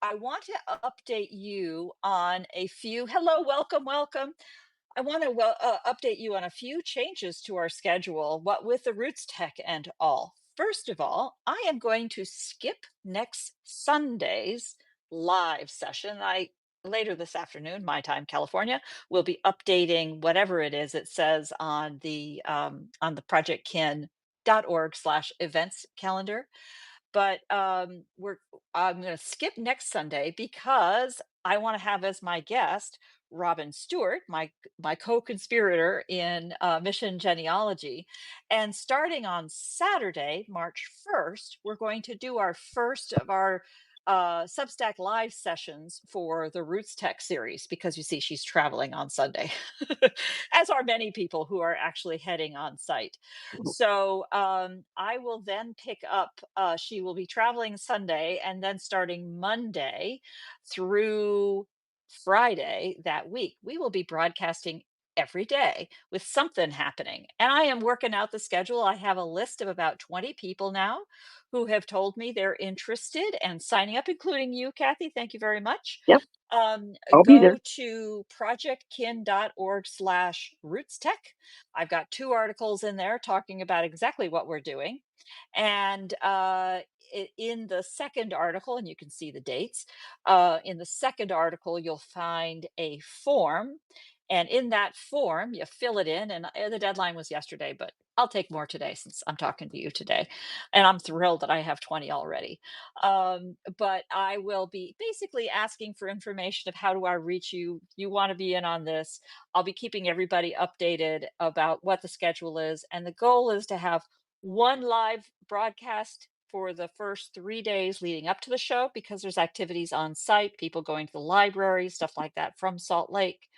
I want to update you on a few. Hello, welcome, welcome. I want to update you on a few changes to our schedule, what with the RootsTech and all. First of all, I am going to skip next Sunday's live session. I later this afternoon, my time, California, will be updating whatever it is it says on the projectkin.org/events calendar. But I'm going to skip next Sunday because I want to have as my guest Robin Stewart, my co-conspirator in Mission Genealogy. And starting on Saturday, March 1st, we're going to do our first of our Substack live sessions for the Roots Tech series, because you see, she's traveling on Sunday, as are many people who are actually heading on site. So I will then pick up, she will be traveling Sunday, and then starting Monday through Friday that week, we will be broadcasting every day with something happening. And I am working out the schedule. I have a list of about 20 people now who have told me they're interested and signing up, including you, Kathy. Thank you very much. Yep, I'll be Go there. to projectkin.org/rootstech. I've got 2 articles in there talking about exactly what we're doing. And in the second article, and you can see the dates, in the second article, you'll find a form. And in that form, you fill it in. And the deadline was yesterday, but I'll take more today since I'm talking to you today. And I'm thrilled that I have 20 already. But I will be basically asking for information of how do I reach you? You want to be in on this? I'll be keeping everybody updated about what the schedule is. And the goal is to have one live broadcast for the first 3 days leading up to the show, because there's activities on site, people going to the library, stuff like that from Salt Lake.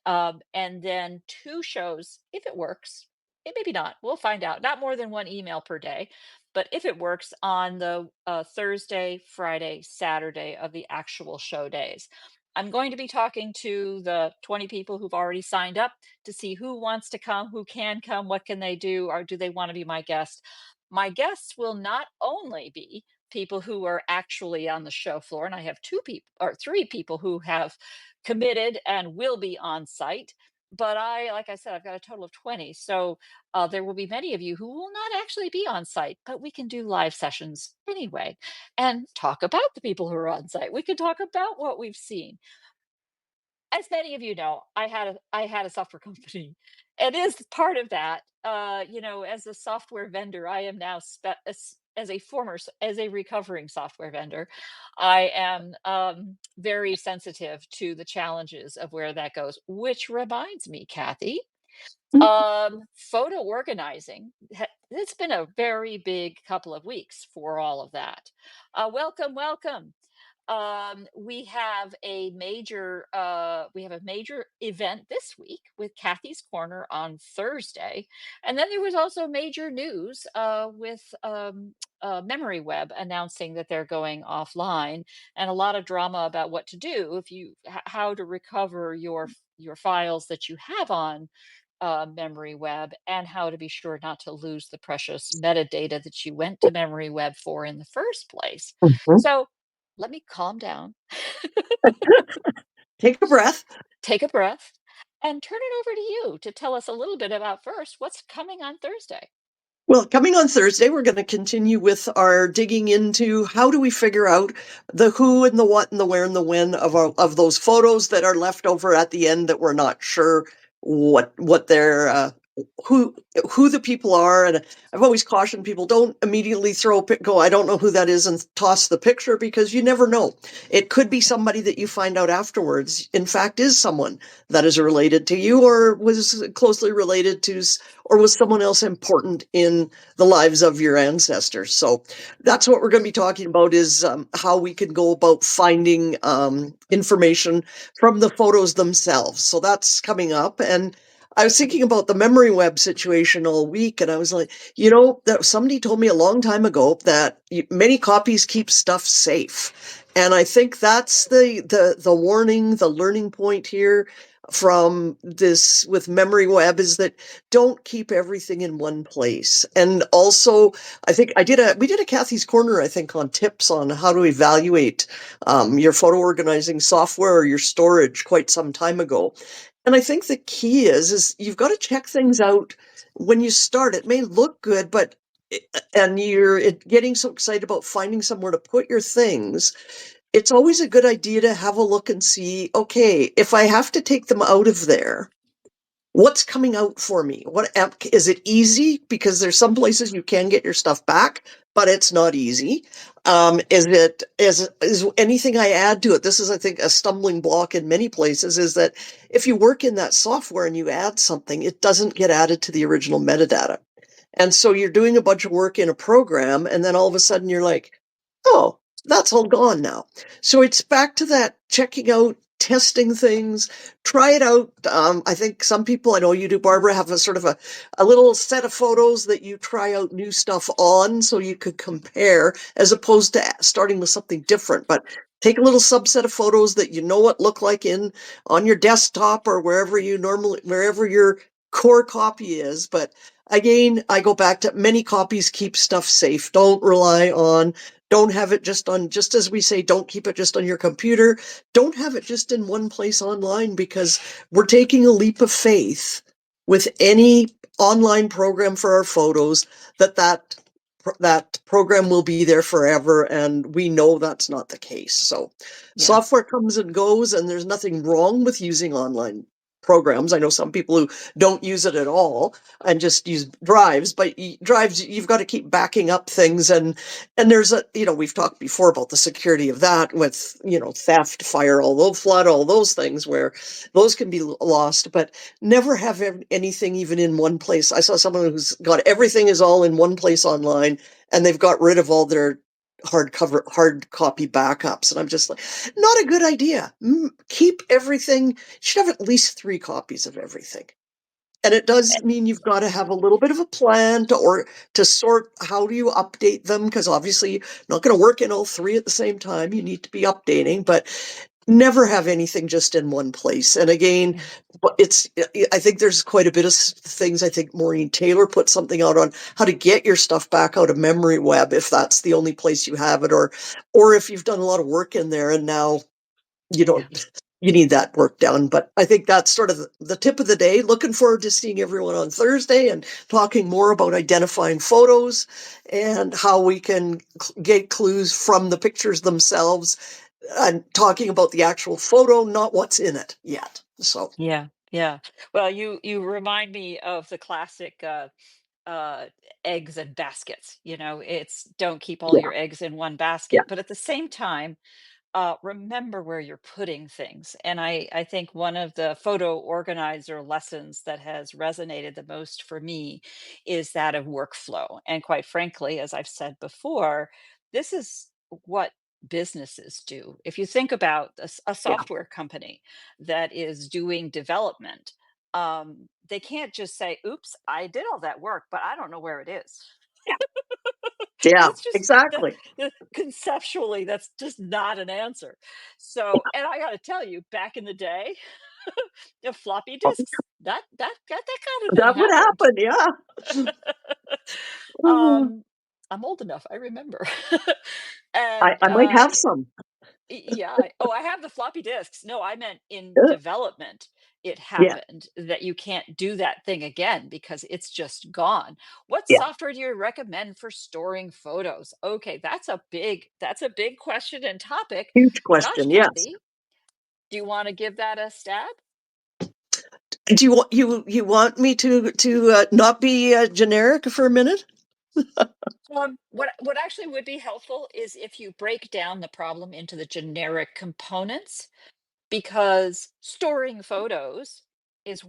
And then 2 shows, if it works. Maybe not. We'll find out. Not more than 1 email per day. But if it works, on the Thursday, Friday, Saturday of the actual show days. I'm going to be talking to the 20 people who've already signed up to see who wants to come, who can come, what can they do, or do they want to be my guest. My guests will not only be people who are actually on the show floor, and I have 2 people or 3 people who have committed and will be on site. But like I said, I've got a total of 20. So there will be many of you who will not actually be on site, but we can do live sessions anyway and talk about the people who are on site. We can talk about what we've seen. As many of you know, I had a software company. It is part of that. As a software vendor, I am now as a recovering software vendor, I am very sensitive to the challenges of where that goes. Which reminds me, Kathy, photo organizing. It's been a very big couple of weeks for all of that. Welcome, welcome. We have a major event this week with Kathy's Corner on Thursday, and then there was also major news with Memory Web announcing that they're going offline, and a lot of drama about what to do if how to recover your files that you have on Memory Web, and how to be sure not to lose the precious metadata that you went to Memory Web for in the first place. Mhm. So let me calm down, Take a breath. take a breath, and turn it over to you to tell us a little bit about first what's coming on Thursday. Well, coming on Thursday, we're going to continue with our digging into how do we figure out the who and the what and the where and the when of those photos that are left over at the end that we're not sure what they're who the people are. And I've always cautioned people, don't immediately go, I don't know who that is, and toss the picture, because you never know. It could be somebody that you find out afterwards, in fact, is someone that is related to you, or was closely related to, or was someone else important in the lives of your ancestors. So that's what we're going to be talking about, is how we can go about finding information from the photos themselves. So that's coming up. And I was thinking about the Memory Web situation all week, and I was like, that somebody told me a long time ago that many copies keep stuff safe. And I think that's the warning, the learning point here. from this with memory web is that don't keep everything in one place. And also, I think we did a Kathy's Corner, I think, on tips on how to evaluate your photo organizing software or your storage quite some time ago. And I think the key is you've got to check things out when you start. It may look good, but and you're getting so excited about finding somewhere to put your things, it's always a good idea to have a look and see, okay, if I have to take them out of there, what's coming out for me? What is it easy? Because there's some places you can get your stuff back, but it's not easy. Is anything I add to it? This is, I think, a stumbling block in many places is that if you work in that software and you add something, it doesn't get added to the original metadata. And so you're doing a bunch of work in a program, and then all of a sudden you're like, oh, that's all gone now. So it's back to that checking out, testing things, try it out. I think some people, I know you do, Barbara, have a sort of a little set of photos that you try out new stuff on so you could compare as opposed to starting with something different. But take a little subset of photos that you know what look like in on your desktop or wherever your core copy is. But again, I go back to many copies keep stuff safe. Don't have it just as we say, don't keep it just on your computer. Don't have it just in one place online, because we're taking a leap of faith with any online program for our photos that program will be there forever. And we know that's not the case. So Yeah. software comes and goes, and there's nothing wrong with using online programs. I know some people who don't use it at all and just use drives, but drives, you've got to keep backing up things. And there's we've talked before about the security of that with, theft, fire, flood, all those things where those can be lost, but never have anything even in one place. I saw someone who's got everything is all in one place online, and they've got rid of all their hard copy backups. And I'm just like, not a good idea. Keep everything. You should have at least 3 copies of everything. And it does mean you've got to have a little bit of a plan to sort how do you update them, because obviously you're not going to work in all 3 at the same time. You need to be updating, but never have anything just in one place. And again, I think there's quite a bit of things. I think Maureen Taylor put something out on how to get your stuff back out of memory web if that's the only place you have it, or if you've done a lot of work in there and now you Yeah. don't you need that work done. But I think that's sort of the tip of the day. Looking forward to seeing everyone on Thursday and talking more about identifying photos and how we can get clues from the pictures themselves, and talking about the actual photo, not what's in it yet. So Yeah. Yeah. Well, you remind me of the classic uh eggs and baskets. It's don't keep all yeah, your eggs in one yeah, basket, but at the same time, remember where you're putting things. And I think one of the photo organizer lessons that has resonated the most for me is that of workflow. And quite frankly, as I've said before, this is what businesses do. If you think about a yeah, software company that is doing development, they can't just say, oops, I did all that work, but I don't know where it is. yeah, That's just exactly. conceptually, that's just not an answer. So, and I got to tell you, back in the day, the floppy disks, that kind of thing That would happened. happen. Yeah. um, I'm old enough, I remember. And I might have some. yeah, I have the floppy disks. No, I meant in Yeah. development, it Yeah. happened that you can't do that thing again because it's just gone. What Yeah. software do you recommend for storing photos? Okay, that's a big question and topic. Huge Gosh, question. Yes. Kathy, do you want to give that a stab? Do you want me to not be generic for a minute? What actually would be helpful is if you break down the problem into the generic components, because storing photos is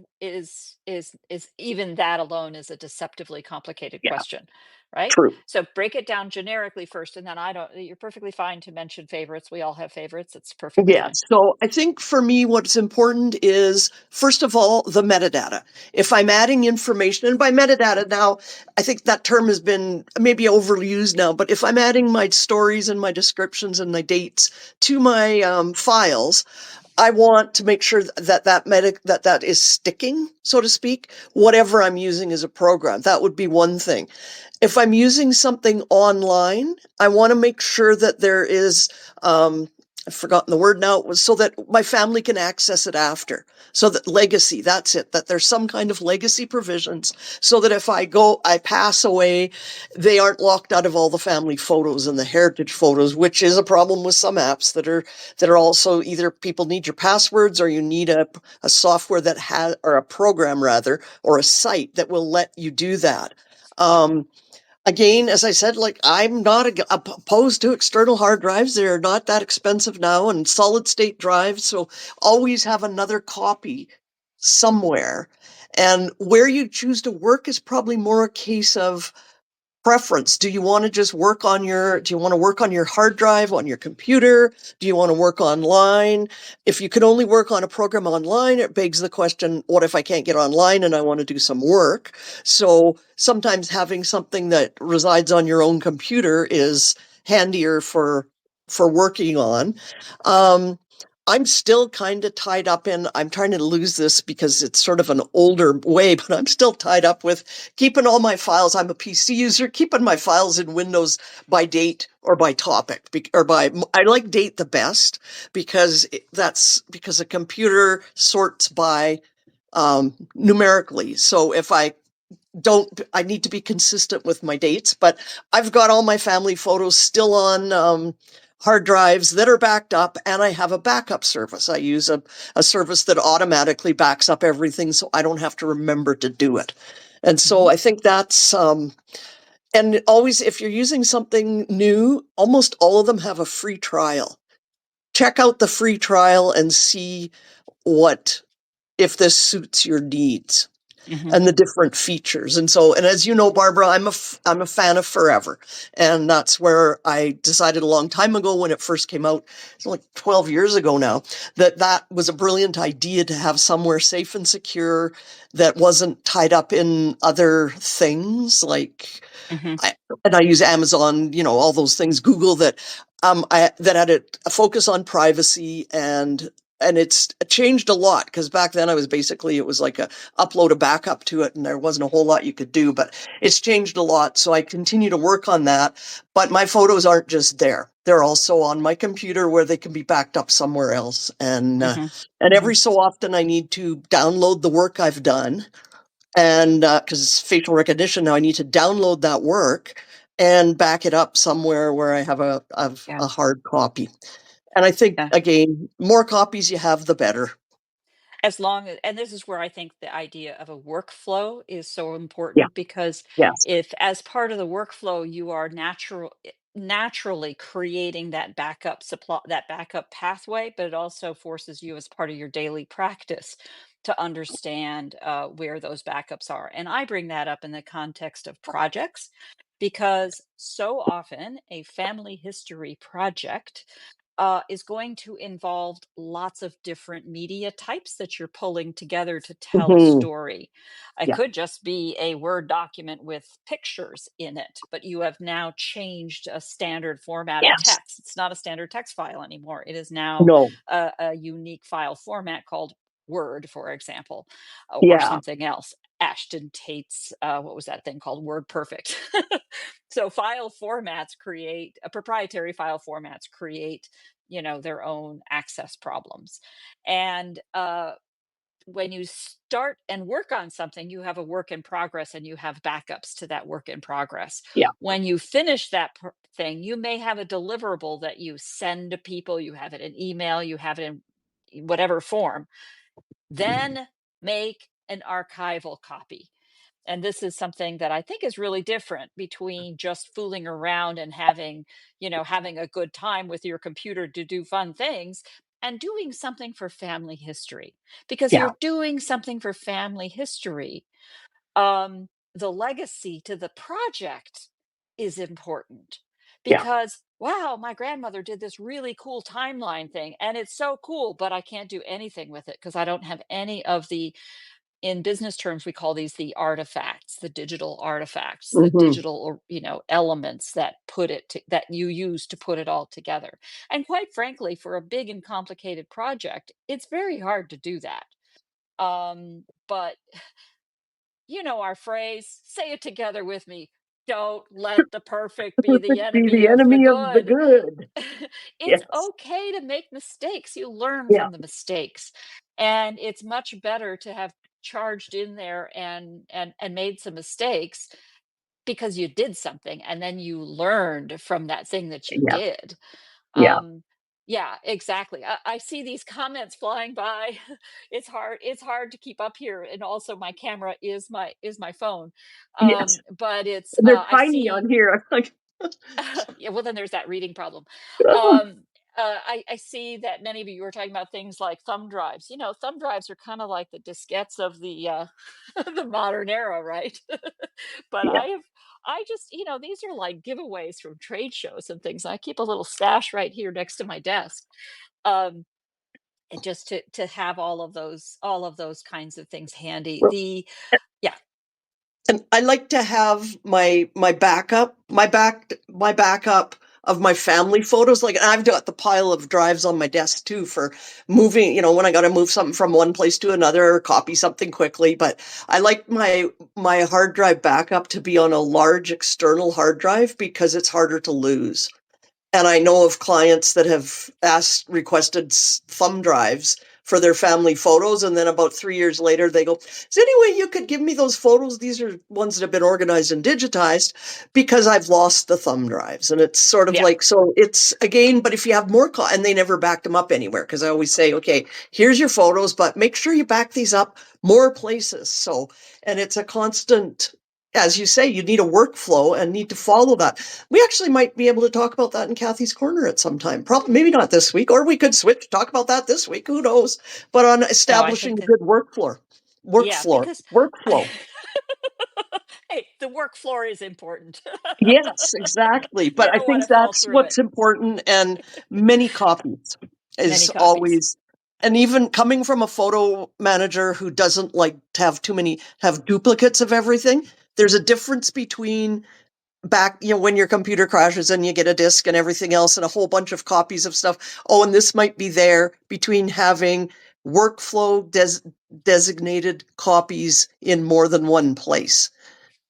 even that alone is a deceptively complicated Yeah. question, right? True. So break it down generically first, and then I don't you're perfectly fine to mention favorites. We all have favorites. It's perfectly Yeah. fine. So I think for me, what's important is, first of all, the metadata. If I'm adding information, and by metadata now, I think that term has been maybe overused now, but if I'm adding my stories and my descriptions and my dates to my files, I want to make sure that that is sticking, so to speak, whatever I'm using as a program. That would be one thing. If I'm using something online, I want to make sure that there is, I've forgotten the word now, so that my family can access it after. So that legacy, that's it, that there's some kind of legacy provisions so that if I pass away, they aren't locked out of all the family photos and the heritage photos, which is a problem with some apps that are also either people need your passwords or you need a software that has, or a program rather, or a site that will let you do that. Um, Again, as I said, like I'm not opposed to external hard drives. They're not that expensive now, and solid state drives. So always have another copy somewhere. And where you choose to work is probably more a case of preference. Do you want to just do you want to work on your hard drive, on your computer? Do you want to work online? If you can only work on a program online, it begs the question, what if I can't get online and I want to do some work? So sometimes having something that resides on your own computer is handier for working on. Um, I'm still kind of tied up in, I'm trying to lose this because it's sort of an older way, but I'm still tied up with keeping all my files. I'm a PC user, keeping my files in Windows by date or by topic, I like date the best because that's because a computer sorts by numerically. So if I need to be consistent with my dates, but I've got all my family photos still on hard drives that are backed up, and I have a backup service. I use a service that automatically backs up everything so I don't have to remember to do it. And so Mhm. I think that's, and always, if you're using something new, almost all of them have a free trial. Check out the free trial and see what, if this suits your needs Mhm. and the different features. And so, and as you know, Barbara, I'm a fan of Forever. And that's where I decided a long time ago when it first came out, it's like 12 years ago now, that was a brilliant idea to have somewhere safe and secure that wasn't tied up in other things like Mhm. and I use Amazon, all those things, Google that had a focus on privacy and it's changed a lot because back then it was like a upload a backup to it and there wasn't a whole lot you could do, but it's changed a lot. So I continue to work on that, but my photos aren't just there. They're also on my computer where they can be backed up somewhere else. Mhm. And Mhm. every so often I need to download the work I've done and because it's facial recognition now, I need to download that work and back it up somewhere where I have Yeah. a hard copy. And I think Yeah. again, more copies you have, the better. As long as, and this is where I think the idea of a workflow is so Yeah. important, because Yes. if as part of the workflow you are naturally creating that backup supply, that backup pathway, but it also forces you as part of your daily practice to understand where those backups are. And I bring that up in the context of projects, because so often a family history project is going to involve lots of different media types that you're pulling together to tell a Hmm. story. It Yeah. could just be a Word document with pictures in it, but you have now changed a standard format of Yes. text. It's not a standard text file anymore. It is now No. a unique file format called Word, for example, or Yeah. something else. Ashton Tate's, what was that thing called? Word Perfect. So file formats create, proprietary file formats create, their own access problems. And when you start and work on something, you have a work in progress and you have backups to that work in progress. Yeah. When you finish that thing, you may have a deliverable that you send to people, you have it in email, you have it in whatever form. Then make an archival copy. And this is something that I think is really different between just fooling around and having a good time with your computer to do fun things, and doing something for family history. Because Yeah. you're doing something for family history, um, the legacy to the project is important, Yeah. because wow, my grandmother did this really cool timeline thing and it's so cool, but I can't do anything with it because I don't have any of the in business terms, we call these the artifacts, the digital artifacts, the Hmm. digital, or, elements that that you use to put it all together. And quite frankly, for a big and complicated project, it's very hard to do that. But you know our phrase, say it together with me. Don't let the perfect be the Be enemy the of the enemy of the good. good. It's Yes. okay to make mistakes. You learn Yeah. from the mistakes. And it's much better to have charged in there and made some mistakes because you did something and then you learned from that thing that you Yeah. did. Yeah. um yeah, exactly. I see these comments flying by. It's hard to keep up here, and also my camera is my phone. Yes. But it's And they're I tiny see. on here. I'm like, Yeah, well, then there's that reading problem. oh, I see that many of you were talking about things like thumb drives. Thumb drives are kind of like the diskettes of the the modern era, right? But yeah. I just, these are like giveaways from trade shows and things. I keep a little stash right here next to my desk. Um, and just to have all of those kinds of things handy. Well, The Yeah. and I like to have my backup of my family photos. Like I've got the pile of drives on my desk too for moving, when I got to move something from one place to another or copy something quickly. But I like my hard drive backup to be on a large external hard drive because it's harder to lose. And I know of clients that have requested thumb drives for their family photos. And then about 3 years later, they go, is there any way you could give me those photos? These are ones that have been organized and digitized because I've lost the thumb drives. And it's sort of Yeah. like, so it's again, but if you have more, and they never backed them up anywhere. Cause I always say, okay, here's your photos, but make sure you back these up more places. So, and it's a constant, as you say, you need a workflow and need to follow that. We actually might be able to talk about that in Kathy's Corner at some time. Probably, maybe not this week, or we could switch, talk about that this week. Who knows? But on No, I establishing think a that, good yeah, because workflow. hey, the work floor is important. Yes, exactly. You But I don't want think to fall that's through it. what's important. And many copies Many is copies. always, and even coming from a photo manager who doesn't like to have duplicates of everything, there's a difference between when your computer crashes and you get a disk and everything else and a whole bunch of copies of stuff. Oh, and this might be there, between having workflow designated copies in more than one place,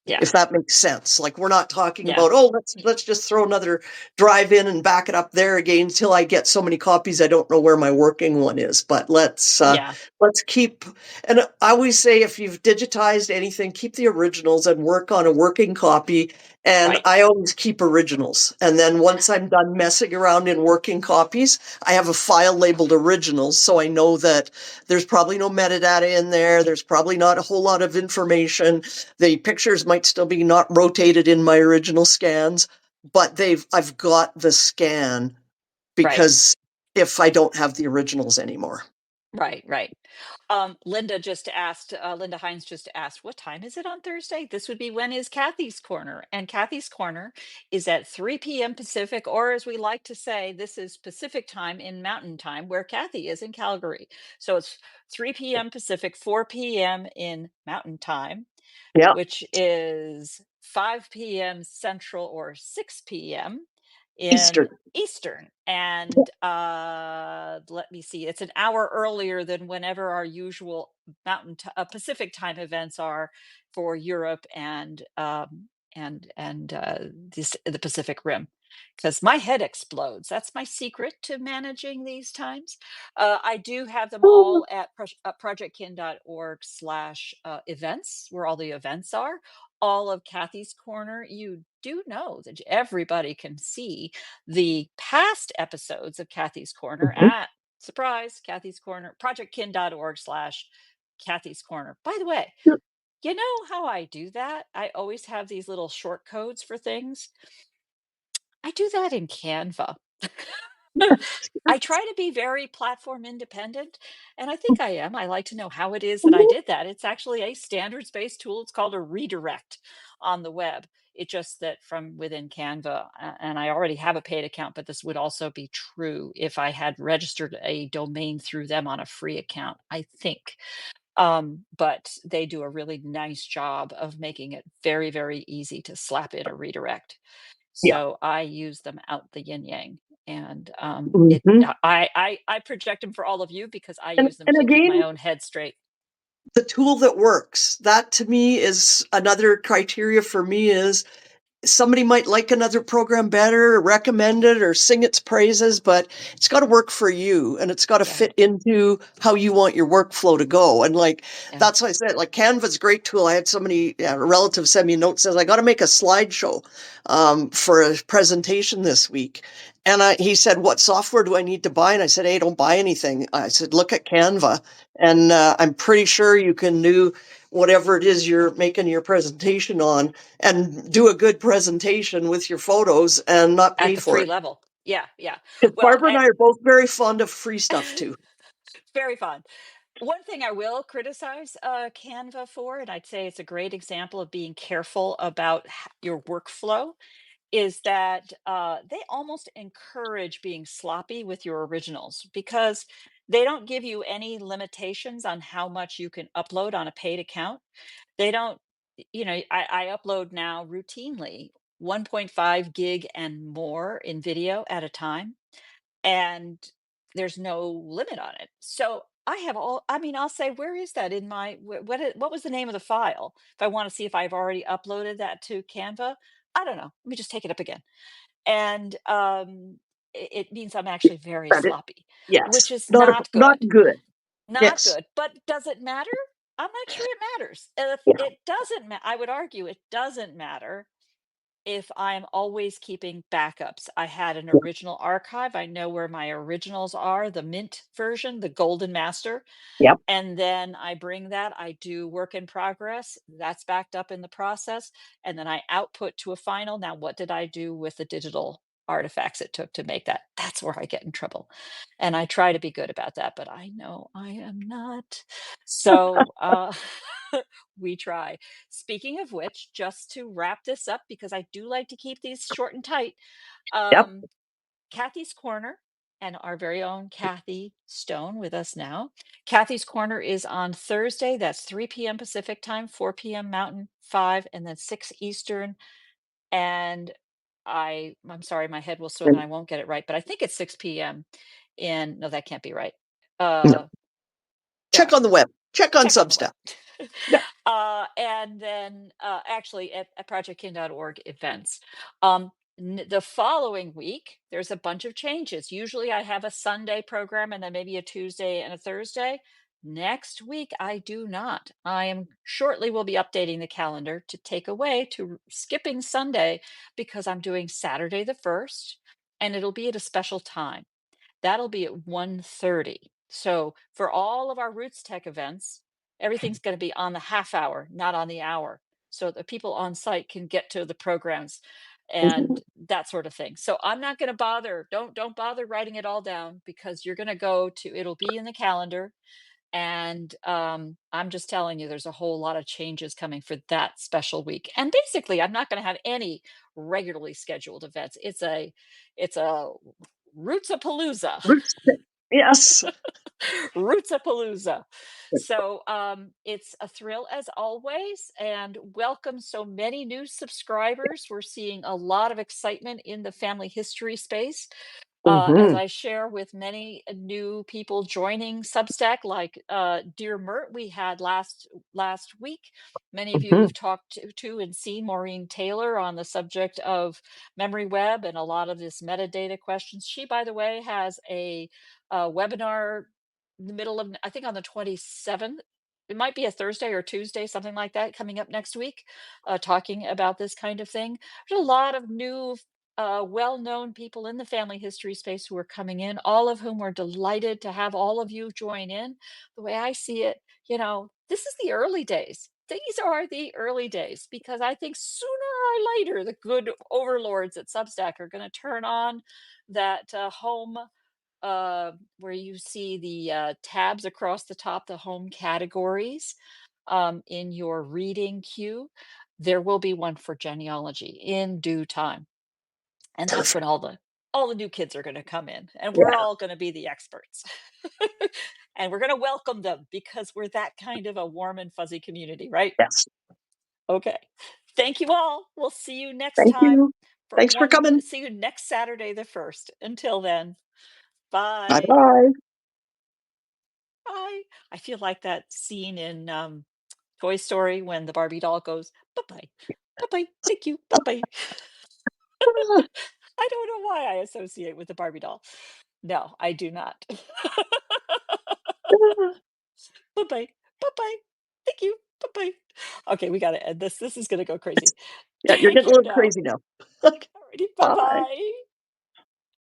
Yeah. if that makes sense. Like we're not talking Yeah. about, oh, let's just throw another drive in and back it up there again until I get so many copies I don't know where my working one is. But Yeah. let's keep, and I always say if you've digitized anything, keep the originals and work on a working copy. And Right. I always keep originals. And then once I'm done messing around in working copies, I have a file labeled originals. So I know that there's probably no metadata in there. There's probably not a whole lot of information. The pictures might still be not rotated in my original scans, but I've got the scan Right. because if I don't have the originals anymore. Right. Right. Linda Hines just asked, what time is it on Thursday? This would be, when is Kathy's Corner? And Kathy's Corner is at 3 p.m. Pacific, or as we like to say, this is Pacific time in Mountain Time, where Kathy is in Calgary. So it's 3 p.m. Pacific, 4 p.m. in Mountain Time, Yeah, which is 5 p.m. Central or 6 p.m. in Eastern. Eastern. And let me see, it's an hour earlier than whenever our usual Pacific time events are for Europe and the Pacific Rim. Because my head explodes. That's my secret to managing these times. I do have them Oh, all at projectkin.org/events, where all the events are. All of Kathy's Corner, you do know that everybody can see the past episodes of Kathy's Corner mhm. at, surprise, Kathy's Corner, projectkin.org/Kathy's Corner. By the way, you know how I do that? I always have these little short codes for things. I do that in Canva. I try to be very platform independent, and I think I am. I like to know how it is that I did that. It's actually a standards-based tool. It's called a redirect on the web. It just that from within Canva, and I already have a paid account, but this would also be true if I had registered a domain through them on a free account, I think. But they do a really nice job of making it very, very easy to slap in a redirect. Yeah. So I use them out the yin yang, and Mhm. I project them for all of you because I And use them and to keep my again, own head straight. the tool that works. That to me is another criteria for me is somebody might like another program better or recommend it or sing its praises, but it's got to work for you and it's got to Yeah, fit into how you want your workflow to go. And like, yeah. that's why I said, like, Canva's a great tool. I had somebody, a relative send me a note says, I got to make a slideshow for a presentation this week. And he said, what software do I need to buy? And I said, hey, don't buy anything. I said, look at Canva. And I'm pretty sure you can do whatever it is you're making your presentation on and do a good presentation with your photos and not At pay the for free it. level. Yeah, yeah. Because Well, Barbara and I are both very fond of free stuff too. very fun. One thing I will criticize Canva for, and I'd say it's a great example of being careful about your workflow, is that they almost encourage being sloppy with your originals because they don't give you any limitations on how much you can upload on a paid account. They don't, I upload now routinely 1.5 gig and more in video at a time, and there's no limit on it. So I have all, I mean, I'll say, where is that in my, what was the name of the file? If I want to see if I've already uploaded that to Canva, I don't know. Let me just take it up again. And it means I'm actually very That is, sloppy, which yes, is not not not good. good. Not Yes, good. But does it matter? I'm not sure it matters. If yeah, it doesn't I would argue it doesn't matter if I'm always keeping backups. I had an yeah, original archive. I know where my originals are, the mint version, the golden master. yeah. And then I bring that, I do work in progress. That's backed up in the process. And then I output to a final. Now, what did I do with the digital artifacts it took to make that? That's where I get in trouble. And I try to be good about that, but I know I am not. So we try. Speaking of which, just to wrap this up, because I do like to keep these short and tight, Yep. um, Kathy's Corner and our very own Kathy Stone with us now. Kathy's Corner is on Thursday. That's 3 p.m. Pacific time, 4 p.m. Mountain, 5, and then 6 Eastern. And I'm sorry, my head will swim and And I won't get it right, but I think it's 6 p.m. in, no, that can't be right. no, Uh, yeah, check on the web. Check on check on the web. Substack. Yeah. And then actually at projectkin.org events. The following week, there's a bunch of changes. Usually I have a Sunday program and then maybe a Tuesday and a Thursday. Next week, I do not. I am shortly will be updating the calendar to take away to skipping Sunday because I'm doing Saturday the 1st and it'll be at a special time. That'll be at 1:30. So for all of our Roots Tech events, everything's going to be on the half hour, not on the hour. So the people on site can get to the programs Mhm. and that sort of thing. So I'm not going to bother. Don't bother writing it all down because you're going to go to it'll be in the calendar. And I'm just telling you, there's a whole lot of changes coming for that special week. And basically, I'm not going to have any regularly scheduled events. It's a Rootsapalooza. Roots. Yes. Rootsapalooza. So it's a thrill as always, and welcome so many new subscribers. We're seeing a lot of excitement in the family history space. As Hmm. I share with many new people joining Substack, like Dear Mert, we had last week. Many of you Hmm. have talked to and seen Maureen Taylor on the subject of memory web and a lot of this metadata questions. She, by the way, has a webinar in the middle of, I think, on the 27th. It might be a Thursday or Tuesday, something like that, coming up next week, talking about this kind of thing. There's a lot of new well-known people in the family history space who are coming in, all of whom are delighted to have all of you join in. The way I see it, this is the early days. These are the early days because I think sooner or later, the good overlords at Substack are going to turn on that home where you see the tabs across the top, the home categories in your reading queue. There will be one for genealogy in due time. And that's when Perfect. all the all the new kids are gonna come in, and we're Yeah. all gonna be the experts. And we're gonna welcome them because we're that kind of a warm and fuzzy community, right? Yes. Okay. Thank you all. We'll see you next Thank time you. Thanks for coming. see you next Saturday the 1st. Until then, bye. Bye-bye. Bye. I feel like that scene in Toy Story when the Barbie doll goes, bye bye. Bye bye. Thank you. Bye bye. I don't know why I associate with the Barbie doll. No, I do not. Bye bye. Bye bye. Thank you. Bye bye. Okay, we got to end this. This is going to go crazy. Yeah, you're Take getting a care little now. crazy now. Alrighty. Bye Bye. bye.